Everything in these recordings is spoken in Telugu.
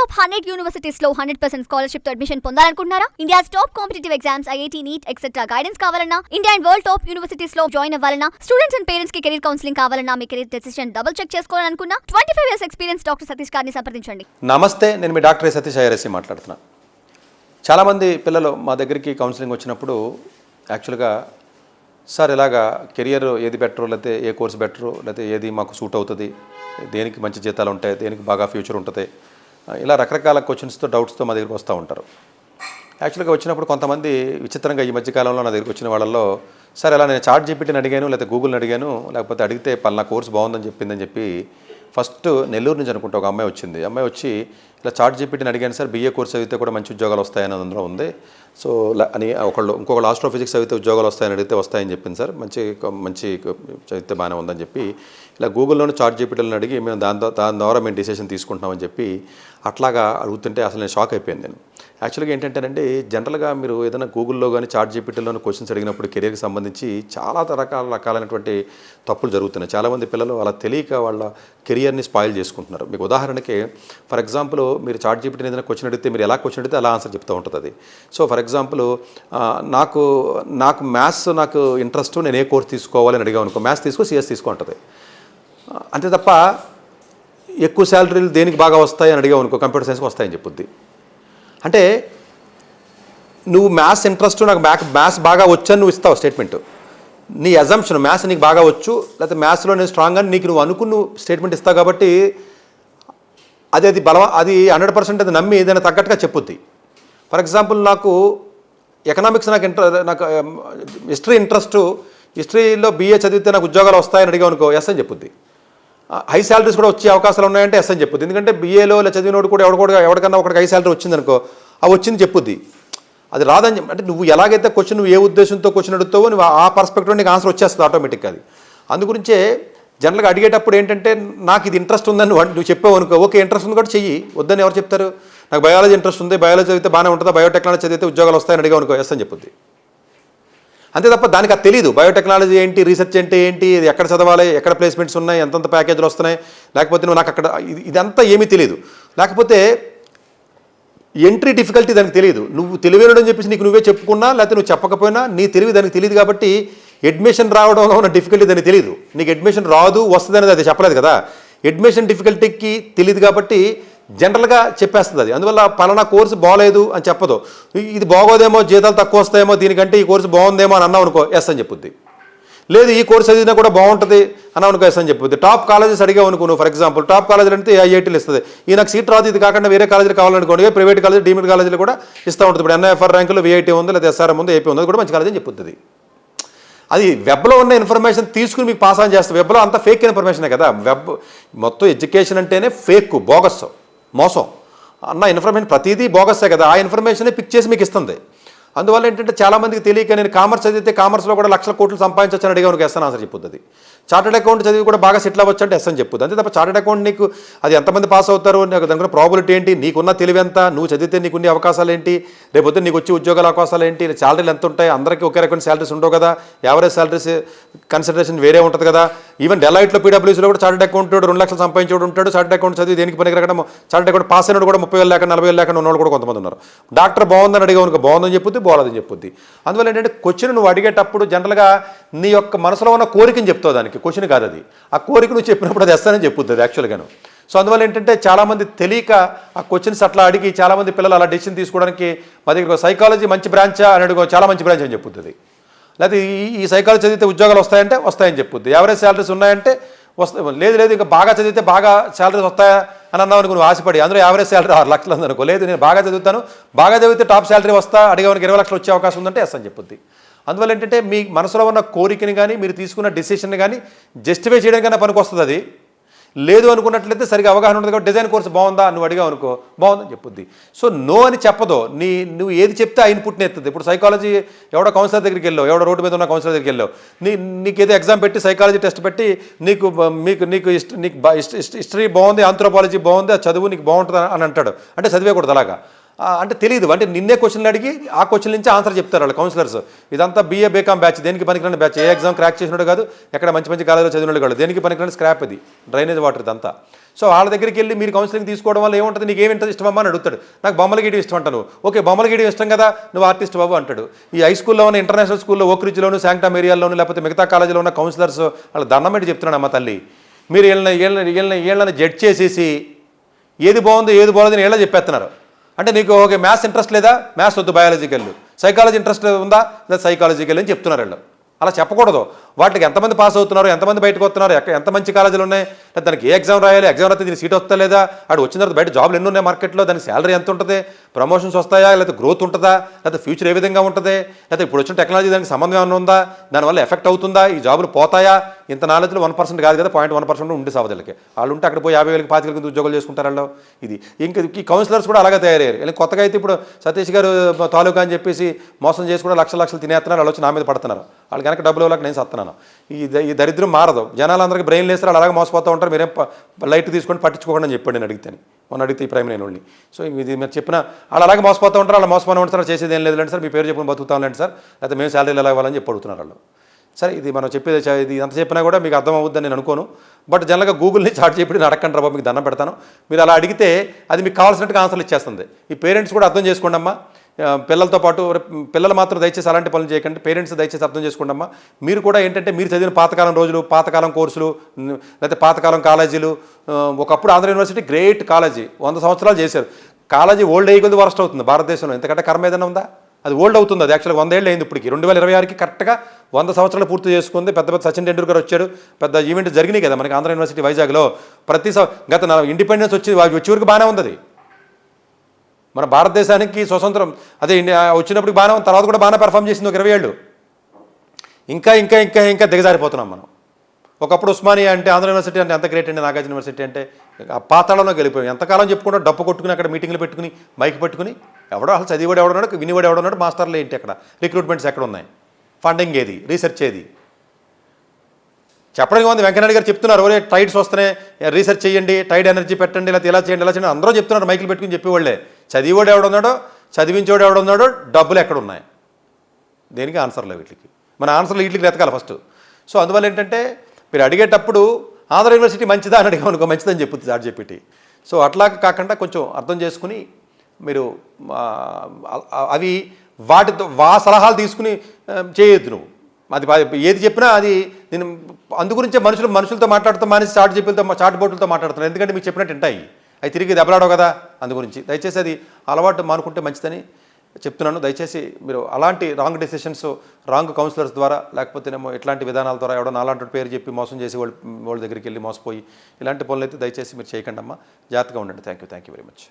Top 100 universities లో 100% scholarship తో admission పొందాలనుకుంటున్నారా? India's top competitive exams, IIT, NEET, etc. guidance కావాలన్నా, India and world top universities లో జాయిన్ అవ్వాలన్నా, స్టూడెంట్స్ అండ్ పేరెంట్స్ కి కెరీర్ కౌన్సిలింగ్ కావాలన్నా, మీ కెరీర్ డెసిషన్ డబుల్ చెక్ చేసుకోవాలనుకున్నా 25 years ఎక్స్పీరియన్స్ డాక్టర్ సతీష్ గారిని సంప్రదించండి. నమస్తే, నేను మీ డాక్టర్ సతీష్ ఐఆర్ఎస్సి మాట్లాడుతున్నా. చాలామంది పిల్లలు మా దగ్గరికి కౌన్సిలింగ్ వచ్చినప్పుడు యాక్చువల్గా సార్ ఇలాగా కెరియర్ ఏది బెటరు, లేకపోతే ఏ కోర్స్ బెటరు, లేకపోతే ఏది మాకు సూట్ అవుతుంది, దేనికి మంచి జీతాలు ఉంటాయి, దేనికి బాగా ఫ్యూచర్ ఉంటుంది, ఇలా రకరకాల క్వశ్చన్స్తో డౌట్స్తో మా దగ్గరికి వస్తూ ఉంటారు. యాక్చువల్గా వచ్చినప్పుడు కొంతమంది విచిత్రంగా ఈ మధ్యకాలంలో నా దగ్గరికి వచ్చిన వాళ్ళల్లో సార్ ఇలా నేను చాట్ జీపీటీని అడిగాను, లేకపోతే గూగుల్ని అడిగాను, లేకపోతే అడిగితే పలానా కోర్స్ బాగుందని చెప్పిందని చెప్పి ఫస్ట్ నెల్లూరు నుంచి అనుకుంటా ఒక అమ్మాయి వచ్చింది. అమ్మాయి వచ్చి ఇలా చాట్ జీపీటీని అడిగాను సార్, బీఏ కోర్స్ చదివితే కూడా మంచి ఉద్యోగాలు వస్తాయని అందులో ఉంది, సో అని ఇంకొకళ్ళు ఆస్ట్రోఫిజిక్స్ చదివితే ఉద్యోగాలు వస్తాయని అడిగితే వస్తాయని చెప్పింది సార్, మంచి చదివితే బాగానే ఉందని చెప్పి ఇలా గూగుల్లోనే చాట్ జీపీటీలను అడిగి మేము దాని ద్వారా మేము డిసిషన్ తీసుకుంటున్నామని చెప్పి అట్లాగా అడుగుతుంటే అసలు నేను షాక్ అయిపోయాను. నేను యాక్చువల్గా ఏంటంటేనండి, జనరల్గా మీరు ఏదైనా గూగుల్లో కానీ చాట్ జీపీటీలోని క్వశ్చన్స్ అడిగినప్పుడు కెరీర్కి సంబంధించి చాలా రకాలైనటువంటి తప్పులు జరుగుతున్నాయి. చాలామంది పిల్లలు అలా తెలియక వాళ్ళ కెరియర్ని స్పాయిల్ చేసుకుంటున్నారు. మీకు ఉదాహరణకి ఫర్ ఎగ్జాంపుల్ మీరు చాట్ జీపీటీని ఏదైనా క్వశ్చన్ అడిగితే మీరు ఎలా క్వశ్చన్ అడిగితే అలా ఆన్సర్ చెప్తూ ఉంటుంది అది. సో ఫర్ ఎగ్జాంపుల్ నాకు మ్యాథ్స్ నాకు ఇంట్రెస్ట్, నేను ఏ కోర్స్ తీసుకోవాలని అడిగాను అనుకో, మ్యాథ్స్ తీసుకో సిఎస్ తీసుకో ఉంటుంది. అంతే తప్ప ఎక్కువ శాలరీలు దేనికి బాగా వస్తాయి అని అడిగావు అనుకో, కంప్యూటర్ సైన్స్కి వస్తాయని చెప్పుద్ది. అంటే నువ్వు మ్యాథ్స్ ఇంట్రెస్ట్, నాకు మ్యాథ్స్ బాగా వచ్చని నువ్వు ఇస్తావు స్టేట్మెంట్, నీ అజంప్షన్ మ్యాథ్స్ నీకు బాగా వచ్చు, లేకపోతే మ్యాథ్స్లో నేను స్ట్రాంగ్ అని నీకు నువ్వు అనుకున్న స్టేట్మెంట్ ఇస్తావు. కాబట్టి అది 100% అది నమ్మి ఏదైనా తగ్గట్టుగా చెప్పుద్ది. ఫర్ ఎగ్జాంపుల్ నాకు ఎకనామిక్స్ నాకు హిస్టరీ ఇంట్రెస్ట్, హిస్టరీలో బీఏ చదివితే నాకు ఉద్యోగాలు వస్తాయని అడిగావు అనుకో, ఎస్ అని చెప్పుద్ది. హై శాలరీస్ కూడా వచ్చే అవకాశాలు ఉన్నాయంటే ఎస్ అని చెప్పుద్ది. ఎందుకంటే బీఏలో ఇలా చదివినోడు కూడా ఎవరికన్నా ఒకటికి హై శాలరీ వచ్చింది అనుకో, ఆ వచ్చింది చెప్పుద్ది. అది రాదని అంటే నువ్వు ఎలాగైతే క్వశ్చన్ నువ్వు ఏ ఉద్దేశంతో క్వశ్చన్ అడుగుతావో నువ్వు ఆ పర్స్పెక్టివ్ నీకు ఆన్సర్ వచ్చేస్తుంది ఆటోమేటిక్గా. అది అందుగురించే జనరల్గా అడిగేటప్పుడు ఏంటంటే నాకు ఇది ఇంట్రెస్ట్ ఉందని నువ్వు చెప్పావు అనుకో, ఓకే ఇంట్రెస్ట్ ఉంది కూడా చెయ్యి, వద్దని ఎవరు చెప్తారు. నాకు బయాలజీ ఇంట్రెస్ట్ ఉంది, బయాలజీ చదివితే బాగానే ఉంటుందా, బయోటెక్నాలజీ చదివితే ఉద్యోగాలు వస్తాయని అడిగావు అనుకో, ఎస్ అని చెప్పుద్ది. అంతే తప్ప దానికి అది తెలియదు. బయోటెక్నాలజీ ఏంటి, రీసెర్చ్ అంటే ఏంటి, ఇది ఎక్కడ చదవాలి, ఎక్కడ ప్లేస్మెంట్స్ ఉన్నాయి, ఎంతంత ప్యాకేజ్లు వస్తున్నాయి, లేకపోతే నువ్వు నాకు అక్కడ ఇదంతా ఏమీ తెలియదు. లేకపోతే ఎంట్రీ డిఫికల్టీ దానికి తెలియదు. నువ్వు తెలియనని చెప్పేసి నీకు నువ్వే చెప్పుకున్నా, లేకపోతే నువ్వు చెప్పకపోయినా నీ తెలివి దానికి తెలియదు. కాబట్టి అడ్మిషన్ రావడంలో ఉన్న డిఫికల్టీ దానికి తెలియదు. నీకు అడ్మిషన్ రాదు వస్తుంది అనేది అది చెప్పలేదు కదా. అడ్మిషన్ డిఫికల్టీకి తెలియదు కాబట్టి జనరల్గా చెప్పేస్తుంది అది. అందువల్ల పలానా కోర్సు బాగలేదు అని చెప్పదు. ఇది బాగోదేమో, జీతాలు తక్కువ వస్తాయేమో, దీనికంటే ఈ కోర్సు బాగుందేమో అని అన్నావు అనుకో, ఎస్ అని చెప్పుద్ది. లేదు ఈ కోర్సు చదివినా కూడా బాగుంటుంది అన్నావు అనుకో, ఎస్ అని చెప్పుద్ది. టాప్ కాలేజెస్ అడిగావు అనుకో నువ్వు, ఫర్ ఎగ్జాంపుల్ టాప్ కాలేజీలు అంటే ఐఐటీలు ఇస్తుంది. ఈ నాకు సీట్ రాదు, ఇది కాకుండా వేరే కాలేజీలు కావాలనుకోండి, ప్రైవేట్ కాలేజీ డీమ్డ్ కాలేజీలు కూడా ఇస్తూ ఉంటుంది. ఇప్పుడు ఎన్ఐఎఫ్ఆర్ ర్యాంకులో విఐటీ ఉంది, లేదా ఎస్ఆర్ఎం ఉంది, ఏపీ ఉంది, అది కూడా మంచి కాలేజీ అని చెప్పుద్ది. అది వెబ్లో ఉన్న ఇన్ఫర్మేషన్ తీసుకుని మీకు పాస్ ఆన్ చేస్తుంది. వెబ్లో అంతా ఫేక్ ఇన్ఫర్మేషనే కదా. వెబ్ మొత్తం ఎడ్యుకేషన్ అంటేనే ఫేక్, బోగస్, మోసం అన్న ఇన్ఫర్మేషన్ ప్రతిదీ బోగస్సే కదా. ఆ ఇన్ఫర్మేషనే పిక్ చేసి మీకు ఇస్తుంది. అందువల్ల ఏంటంటే చాలామందికి తెలియక నేను కామర్స్ చదివితే కామర్స్లో కూడా లక్షల కోట్లు సంపాదించవచ్చు అని అడిగాను, ఎస్ అని ఆన్సర్ చెప్పుద్ది. చార్టెడ్ అకౌంట్ చదివి కూడా బాగా సెటిల్ అవ్వచ్చు అంటే ఎస్ అని చెప్పుద్ది. అంతే తప్ప చార్టెడ్ అకౌంట్ నీకు అది ఎంతమంది పాస్ అవుతారు, దానికి ప్రాబిలిటీ ఏంటి, నీకున్న తెలివి ఎంత, నువ్వు చదివితే నీకున్న అవకాశాలు ఏంటి, రేపొద్దు నీకు వచ్చే ఉద్యోగాల అవకాశాలు ఏంటి, శాలరీలు ఎంత ఉంటాయి, అందరికీ ఒకే రకమైన శాలరీస్ ఉండవు కదా, యావరేజ్ శాలరీస్ కన్సిడరేషన్ వేరే ఉంటుంది కదా. ఈవెన్ డెలైట్లో పీడబ్ల్యూసీలో కూడా చార్టెడ్ అకౌంట్ 2 లక్షలు సంపాదించేవాడు ఉంటాడు. చార్టెడ్ అకౌంట్ చదివి దేనికి పనికిరకడం, చార్టెడ్ అకౌంట్ పాస్ అయినాడు కూడా 30,000 లేక 40,000 లేక ఉన్నవాళ్ళు కూడా కొంతమంది ఉన్నారు. డాక్టర్ బాగుందని అడిగావు అనుకో, బాగుందని చెప్పుద్ది, బాగోలేదని చెప్పుద్ది. అందువల్ల ఏంటంటే క్వశ్చన్ నువ్వు అడిగేటప్పుడు జనరల్గా నీ యొక్క మనసులో ఉన్న కోరికని చెప్తావు, దానికి క్వశ్చన్ కాదు అది. ఆ కోరిక నువ్వు చెప్పినప్పుడు అది ఎస్తానని చెప్పుద్ది అది యాక్చువల్గాను. సో అందువల్ల ఏంటంటే చాలామంది తెలియక ఆ క్వశ్చన్స్ అట్లా అడిగి చాలామంది పిల్లలు అలా డెసిషన్ తీసుకోవడానికి మా దగ్గర సైకాలజీ మంచి బ్రాంచా అని అడుగు, చాలా మంచి బ్రాంచ్ అని చెప్పుద్ది. లేకపోతే ఈ సైకాలజీ చదివితే ఉద్యోగాలు వస్తాయంటే వస్తాయని చెప్పుద్ది. యావరేజ్ శాలరీస్ ఉన్నాయంటే వస్తాయి. లేదు ఇంకా బాగా చదివితే బాగా శాలరీస్ వస్తాయా అని అన్నావు అనుకో, నువ్వు ఆశపడి అందులో యావరేజ్ శాలరీ 6 లక్షలు ఉందనుకో, లేదు నేను బాగా చదువుతాను, బాగా చదివితే టాప్ శాలరీ వస్తా, అడిగేవానికి 20 లక్షలు వచ్చే అవకాశం ఉందంటే ఎస్ అని చెప్పుద్ది. అందువల్ల ఏంటంటే మీ మనసులో ఉన్న కోరికని కానీ మీరు తీసుకున్న డెసిషన్ని కానీ జస్టిఫై చేయడానికైనా పనికి వస్తుంది అది. లేదు అనుకున్నట్లయితే సరిగా అవగాహన ఉండదు కాబట్టి డిజైన్ కోర్స్ బాగుందా నువ్వు అడిగావు అనుకో, బాగుందని చెప్పుద్ది. సో నో అని చెప్పదు. నువ్వు ఏది చెప్తే ఆ ఇన్పుట్ని ఎత్తుంది. ఇప్పుడు సైకాలజీ ఎవడో కౌన్సిలర్ దగ్గరికి వెళ్ళావు, ఎవడో రోడ్డు మీద ఉన్న కౌన్సిలర్ దగ్గరికి వెళ్ళావు, నీకు ఏదో ఎగ్జామ్ పెట్టి సైకాలజీ టెస్ట్ పెట్టి నీకు హిస్టరీ బాగుంది, ఆంథ్రోపాలజీ బాగుంది, ఆ చదువు నీకు బాగుంటుంది అని అంటాడు. అంటే చదివేకూడదు అలాగా. అంటే తెలియదు, అంటే నిన్నే క్వశ్చన్లు అడిగి ఆ క్వశ్చన్ నుంచి ఆన్సర్ చెప్తారు వాళ్ళు కౌన్సిలర్స్. ఇదంతా BA BCom బ్యాచ్, దేనికి పనికిరాని బ్యాచ్, ఏ ఎగ్జామ్ క్రాక్ చేసినాడు కాదు, ఎక్కడ మంచి మంచి కాలేజీలో చదివినాడు కాదు, దేనికి పనికిరాని స్క్రాప్ ఇది, డ్రైనేజ్ వాటర్ ఇదంతా. సో వాళ్ళ దగ్గరికి వెళ్ళి మీరు కౌన్సిలింగ్ తీసుకోవడం వల్ల ఏముంటుంది, నీకు ఏమి ఇష్టమమ్మా అని అడుగుతాడు. నాకు బొమ్మల గీయడం ఇష్టం అంటాను. ఓకే, బొమ్మల గీయడం ఇష్టం కదా, నువ్వు ఆర్టిస్ట్ బాబు అంటాడు. ఈ హై స్కూల్లో ఉన్న ఇంటర్నేషనల్ స్కూల్లో ఓక్రిడ్జ్లోను, శాంక్టమ్ ఏరియాలోను, లేకపోతే మిగతా కాలేజీలో ఉన్న కౌన్సిలర్స్ వాళ్ళు దండం పెట్టి చెప్తున్నాడు, అమ్మ తల్లి మీరు వీళ్ళని జడ్జ్ చేసేసి ఏది బాగుందో ఏది బాగుందని వీళ్ళ చెప్పేస్తున్నారు. అంటే నీకు ఓకే మ్యాథ్స్ ఇంట్రెస్ట్ లేదా, మ్యాథ్స్ వద్దు బయాలజికల్, సైకాలజీ ఇంట్రెస్ట్ ఉందా లేదా సైకాలజికల్ అని చెప్తున్నారు వీళ్ళు. అలా చెప్పకూడదు. వాటికి ఎంతమంది పాస్ అవుతున్నారు, ఎంతమంది బయటకు వస్తున్నారు, ఎంత మంచి కాలేజీలు ఉన్నాయి, లేదా దానికి ఏ ఎగ్జామ్ రాయాలి, ఎగ్జామ్ రాస్తే దీనికి సీట్ వస్తా లేదా, అక్కడ వచ్చిన తర్వాత బయట జాబ్లు ఎన్ని ఉన్నాయి మార్కెట్లో, దానికి శాలరీ ఎంత ఉంటుంది, ప్రమోషన్స్ వస్తాయా, లేకపోతే గ్రోత్ ఉంటుందా, లేకపోతే ఫ్యూచర్ ఏ విధంగా ఉంటుంది, లేకపోతే ఇప్పుడు వచ్చిన టెక్నాలజీ దానికి సంబంధం ఏమైనా ఉందా, దానివల్ల ఎఫెక్ట్ అవుతుందా, ఈ జాబులు పోతాయా. ఇంత నాలెడ్జ్లో 1% కాదు కదా, 0.1% ఉండి సావదలకి వాళ్ళు ఉంటే అక్కడ పోయి 50,000 40,000 ఉద్యోగాలు చేసుకుంటారు వాళ్ళు. ఇది ఇంకా ఈ కౌన్సిలర్స్ కూడా అలాగే తయారయ్యారు. ఇలా కొత్తగా అయితే ఇప్పుడు సతీష్ గారు తాలూకా అని చెప్పేసి మోసం చేసి కూడా లక్షలు తినేస్తున్నారు, వాళ్ళు వచ్చి నా మీద పడుతున్నారు. వాళ్ళు కనుక డబ్బులు ఇవ్వలేక నేను సత్తున్నాను. ఈ దరిద్రం మారదు. జనాలందరికీ బ్రెయిన్ లేస్తారు, వాళ్ళు అలాగే మోసపోతూ ఉంటారు. మీరేం లైట్ తీసుకొని పట్టించుకోకుండా అని చెప్పండి నేను అడిగితే, మొన్న అడిగితే ఈ ప్రైమ్ నేను వాళ్ళని. సో ఇది మీరు చెప్పిన వాళ్ళు అలాగే మోసపోతూ ఉంటారు, వాళ్ళు మోసపోయిన ఉంటారు, చేసేది ఏం లేదండి సార్, మీ పేరు చెప్పుకుని బతుకుతాంలేండి సార్, లేకపోతే మేము శాలరీలు ఎలా ఇవ్వాలని చెప్పి అడుగుతున్నారు వాళ్ళు. సరే, ఇది మనం చెప్పేది ఇది ఎంత చెప్పినా కూడా మీకు అర్థం అవుద్దని నేను అనుకోను. బట్ జనరల్గా గూగుల్ని చాట్ చెప్పి నేను అడగండి రాబా, మీకు దండం పెడతాను. మీరు అలా అడిగితే అది మీకు కావాల్సినట్టుగా ఆన్సర్లు ఇచ్చేస్తుంది. ఈ పేరెంట్స్ కూడా అర్థం చేసుకోండి అమ్మా, పిల్లలతో పాటు పిల్లలు మాత్రం దయచేసి అలాంటి పనులు చేయకండి, పేరెంట్స్ దయచేసి అర్థం చేసుకోండి అమ్మా. మీరు కూడా ఏంటంటే మీరు చదివిన పాతకాలం రోజులు, పాతకాలం కోర్సులు, లేకపోతే పాతకాలం కాలేజీలు, ఒకప్పుడు ఆంధ్ర యూనివర్సిటీ గ్రేట్ కాలేజీ 100 సంవత్సరాలు చేశారు. కాలేజీ ఓల్డ్ అయ్యి కొద్ది వరస్ట్ అవుతుంది భారతదేశంలో, ఎందుకంటే కర్మ ఏదైనా ఉందా, అది ఓల్డ్ అవుతుంది. అది యాక్చువల్గా 100 ఏళ్ళు అయింది ఇప్పటికి, 2026కి కరెక్ట్గా 100 సంవత్సరాలు పూర్తి చేసుకుంది. పెద్ద సచిన్ టెండూల్కర్ వచ్చాడు, పెద్ద ఈవెంట్ జరిగినాయి కదా మనకి ఆంధ్ర యూనివర్సిటీ వైజాగ్లో. గత ఇండిపెండెన్స్ వచ్చి వరకు బాగానే ఉంది. మన భారతదేశానికి స్వతంత్రం అదే వచ్చినప్పుడు బాగానే ఉంది, తర్వాత కూడా బాగానే పెర్ఫామ్ చేసింది ఒక 20 ఏళ్ళు. ఇంకా ఇంకా ఇంకా ఇంకా దిగజారిపోతున్నాం మనం. ఒకప్పుడు ఉస్మానియా అంటే ఆంధ్ర యూనివర్సిటీ అంటే ఎంత గ్రేట్ అండి, నాగార్జున యూనివర్సిటీ అంటే ఆ పాతాళంలో గెలిపోయాం. ఎంతకాలం చెప్పుకుంటూ డప్పు కొట్టుకుని అక్కడ మీటింగ్లు పెట్టుకుని మైక్ పెట్టుకుని ఎవడో అసలు చదివాడు ఎవడున్నాడు, వినివాడు ఎవడున్నాడు, మాస్టర్లు ఏంటి, అక్కడ రిక్రూట్మెంట్స్ ఎక్కడ ఉన్నాయి, ఫండింగ్ ఏది, రీసెర్చ్ ఏది చెప్పడానికి ఉంది. వెంకయ్యనాయుడు గారు చెప్తున్నారు, ఒరే టైడ్స్ వస్తున్నాయి రీసెర్చ్ చేయండి, టైడ్ ఎనర్జీ పెట్టండి, లేకపోతే ఇలా చేయండి ఇలా చేయండి అందరూ చెప్తున్నారు, మైకులు పెట్టుకుని చెప్పేవాళ్ళే. చదివాడు ఎవడున్నాడో, చదివించేవాడు ఎవడున్నాడో, డబ్బులు ఎక్కడ ఉన్నాయి, దేనికి ఆన్సర్లు వీటికి. మన ఆన్సర్లు వీటికి వెతకాలి ఫస్ట్. సో అందువల్ల ఏంటంటే మీరు అడిగేటప్పుడు ఆంధ్ర యూనివర్సిటీ మంచిదా అని అడిగామనుకో, మంచిదని చెప్పుద్ది చాట్ GPT. సో అట్లా కాకుండా కొంచెం అర్థం చేసుకుని మీరు అవి వాటితో సలహాలు తీసుకుని చేయొద్దు. నువ్వు అది ఏది చెప్పినా అది నేను అందుగురించే మనుషులతో మాట్లాడుతూ మానేసి చాట్ బోర్డులతో మాట్లాడుతున్నాను. ఎందుకంటే మీకు చెప్పినట్టు ఉంటాయి, అవి తిరిగి దెబ్బలాడవు కదా. అందుగురించి దయచేసి అది అలవాటు మానుకుంటే మంచిదని చెప్తున్నాను. దయచేసి మీరు అలాంటి రాంగ్ డెసిషన్స్ రాంగ్ కౌన్సిలర్స్ ద్వారా, లేకపోతేనేమో ఇట్లాంటి విధానాల ద్వారా ఎవడో నాలాంటి పేరు చెప్పి మోసం చేసి వాళ్ళ దగ్గరికి వెళ్ళి మోసపోయి ఇలాంటి పనులు అయితే దయచేసి మీరు చేయకండి అమ్మా, జాగ్రత్తగా ఉండండి. Thank you very much.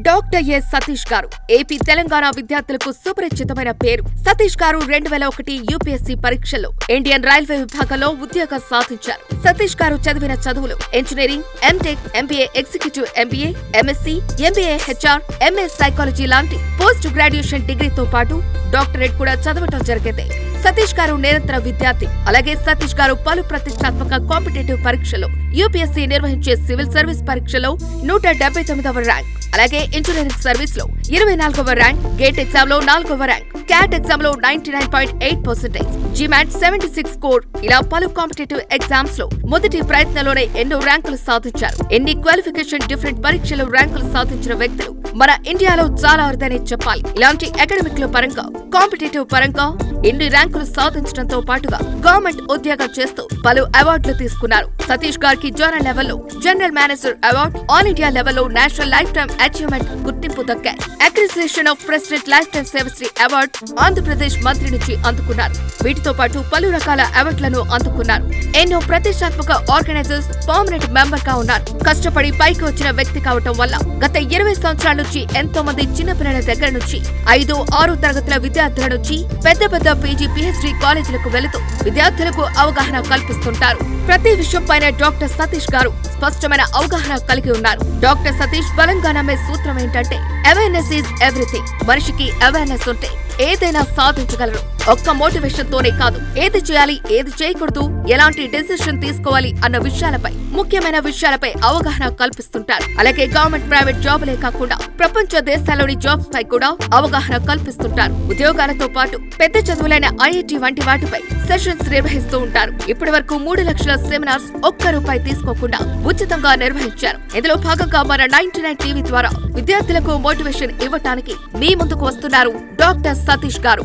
Doctor yes Satish గారు ఏపీ తెలంగాణ విద్యార్థులకు సుపరిచితమైన పేరు. సతీష్ గారు 2001 UPSC పరీక్షలో ఇండియన్ రైల్వే విభాగంలో ఉద్యోగం సాధించారు. సతీష్ గారు చదివిన చదువులు engineering, MTech, MBA executive MBA, MSc, MBA HR, MS psychology లాంటి పోస్ట్ గ్రాడ్యుయేషన్ డిగ్రీతో పాటు డాక్టరేట్ కూడా చదవటం జరిగింది. సతీష్ గారు నిరంతర విద్యార్థి. అలాగే సతీష్ గారు పలు ప్రతిష్టాత్మక కాంపిటేటివ్ పరీక్షలో UPSC నిర్వహించే సివిల్ సర్వీస్ పరీక్షలో 179వ ర్యాంక్, అలాగే ఇంజనీరింగ్ సర్వీస్ లో 24వ ర్యాంక్, గేట్ ఎగ్జామ్ లో 4వ ర్యాంక్, క్యాట్ ఎగ్జామ్ లో 99.8%, GMAT 76 స్కోర్, ఇలా పలు కాంపిటేటివ్ ఎగ్జామ్స్ లో మొదటి ప్రయత్నంలోనే ఎన్నో ర్యాంకులు సాధించారు. ఎన్ని క్వాలిఫికేషన్ డిఫరెంట్ పరీక్షలు ర్యాంకులు సాధించిన వ్యక్తులు మన ఇండియాలో చాలా అరుదనే చెప్పాలి. ఇలాంటి అకాడమిక్ లో పరంగా, కాంపిటేటివ్ పరంగా ఎన్ని ర్యాంకులు సాధించడంతో పాటుగా గవర్నమెంట్ ఉద్యోగం చేస్తూ పలు అవార్డులు తీసుకున్నారు. సతీష్ గారికి జోనల్ లెవెల్లో general manager award, all India లెవెల్లో నేషనల్ లైఫ్ టైమ్ అచీవ్మెంట్ గుర్తింపు దక్కాయి. అక్రిసియేషన్ of president life time Sevashri award Andhra Pradesh మంత్రి నుంచి అందుకున్నారు. వీటితో పాటు పలు రకాల అవార్డులను అందుకున్నారు. ఎన్నో ప్రతిష్టాత్మక ఆర్గనైజర్స్ పర్మనెంట్ మెంబర్ గా ఉన్నారు. కష్టపడి పైకి వచ్చిన వ్యక్తి కావటం వల్ల గత 20 సంవత్సరాల నుంచి ఎంతో మంది చిన్నపిల్లల దగ్గర నుంచి 5, 6 తరగతుల విద్యార్థుల నుంచి పెద్ద PG, PhD కాలేజీలకు వెళుతూ విద్యార్థులకు అవగాహన కల్పిస్తుంటారు. ప్రతి విషయం పైన డాక్టర్ సతీష్ గారు స్పష్టమైన అవగాహన కలిగి ఉన్నారు. డాక్టర్ సతీష్ బలంగా నమ్మే సూత్రం ఏంటంటే అవేర్నెస్ ఈజ్ ఎవ్రీథింగ్. మనిషికి అవేర్నెస్ ఉంటే ఏదైనా సాధించగలరు. ఒక్క మోటివేషన్ తోనే కాదు, ఏది చేయాలి, ఏది చేయకూడదు, ఎలాంటి డెసిషన్ తీసుకోవాలి అన్న విషయాలపై, ముఖ్యమైన విషయాలపై అవగాహన కల్పిస్తుంటారు. అలాగే గవర్నమెంట్, ప్రైవేట్ జాబులే కాకుండా ప్రపంచ దేశాల్లోని జాబ్స్ పై కూడా అవగాహన కల్పిస్తుంటారు. ఉద్యోగాలతో పాటు పెద్ద చదువులైన ఐఐటి వంటి వాటిపై సెషన్స్ నిర్వహిస్తూ ఉంటారు. ఇప్పటి వరకు 3 లక్షల సెమినార్స్ ఒక్క రూపాయి తీసుకోకుండా ఉచితంగా నిర్వహించారు. ఇందులో భాగంగా మన 99 టీవీ ద్వారా విద్యార్థులకు మోటివేషన్ ఇవ్వటానికి మీ ముందుకు వస్తున్నారు డాక్టర్ సతీష్ గారు.